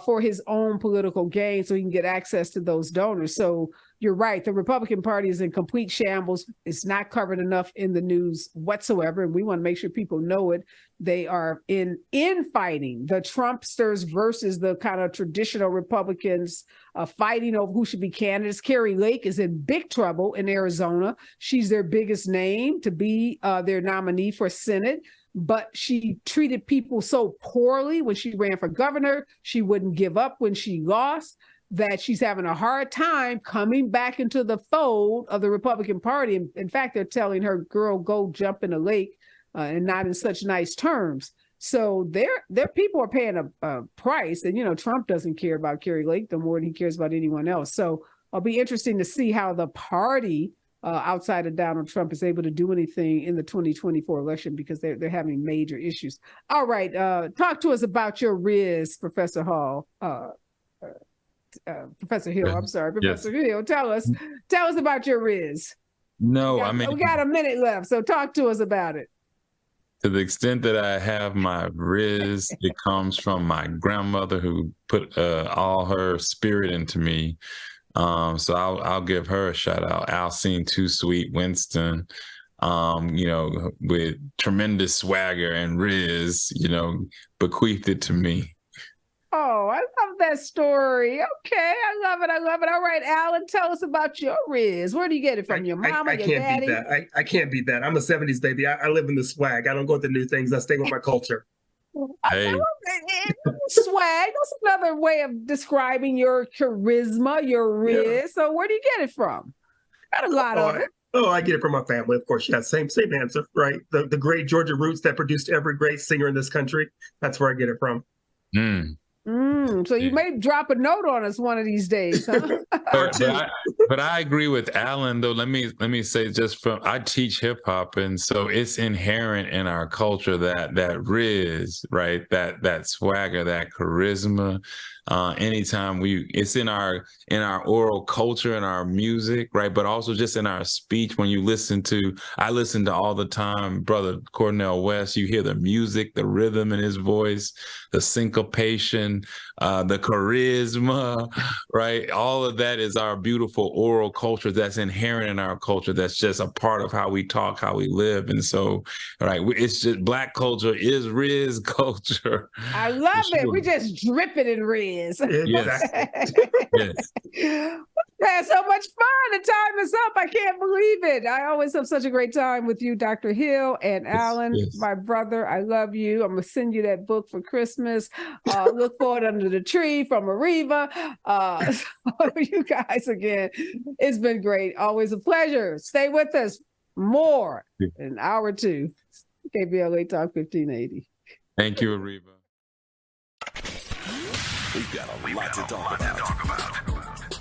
for his own political gain so he can get access to those donors. So you're right. The Republican Party is in complete shambles. It's not covered enough in the news whatsoever. And we want to make sure people know it. They are infighting, the Trumpsters versus the kind of traditional Republicans fighting over who should be candidates. Carrie Lake is in big trouble in Arizona. She's their biggest name to be their nominee for Senate. But she treated people so poorly when she ran for governor. She wouldn't give up when she lost, that she's having a hard time coming back into the fold of the Republican Party. In fact, they're telling her, girl, go jump in the lake, and not in such nice terms. So their people are paying a price. And, Trump doesn't care about Carrie Lake no more than he cares about anyone else. So it'll be interesting to see how the party outside of Donald Trump is able to do anything in the 2024 election because they're having major issues. All right, talk to us about your Riz, Professor Hall. Professor Hill, I'm sorry, Professor Hill. Tell us about your Riz. No, we got a minute left, so talk to us about it. To the extent that I have my Riz, it comes from my grandmother who put all her spirit into me. So I'll give her a shout out. Alcine Too Sweet Winston, with tremendous swagger and Riz, bequeathed it to me. Oh, I love that story. Okay, I love it. All right, Alan, tell us about your Riz. Where do you get it from? Your mama, your daddy? Beat that. I can't beat that. I'm a 70s baby. I live in the swag. I don't go with the new things. I stay with my culture. Hey. Swag. That's another way of describing your charisma, your Riz. Yeah. So where do you get it from? Got a lot of it. I get it from my family, of course. Yeah, same answer, right? The great Georgia roots that produced every great singer in this country. That's where I get it from. So you may drop a note on us one of these days, huh? but I agree with Alan, though. Let me say, I teach hip hop, and so it's inherent in our culture that Riz, right? That swagger, that charisma. Anytime it's in our oral culture and our music, right? But also just in our speech. When I listen to all the time, Brother Cornel West. You hear the music, the rhythm in his voice, the syncopation, the charisma, right? All of that is our beautiful oral culture that's inherent in our culture. That's just a part of how we talk, how we live. And so, right, it's just Black culture is Riz culture. I love it. We just dripping in Riz. Yes. We had so much fun. The time is up. I can't believe it. I always have such a great time with you, Dr. Hill and Alan, my brother. I love you. I'm going to send you that book for Christmas. Look for it under the tree from Areva. You guys, again, it's been great. Always a pleasure. Stay with us more in hour 2. KBLA Talk 1580. Thank you, Areva. We've got a lot to talk about.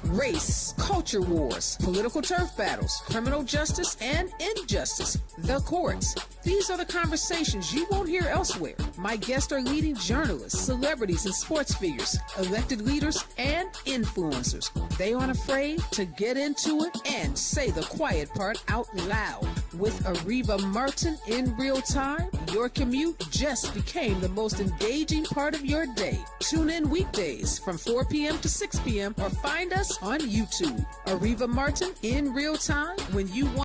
Race, culture wars, political turf battles, criminal justice and injustice, the courts. These are the conversations you won't hear elsewhere. My guests are leading journalists, celebrities and sports figures, elected leaders and influencers. They aren't afraid to get into it and say the quiet part out loud. With Areva Martin in real time, your commute just became the most engaging part of your day. Tune in weekdays from 4 p.m. to 6 p.m. or find us on YouTube. Areva Martin in real time when you want.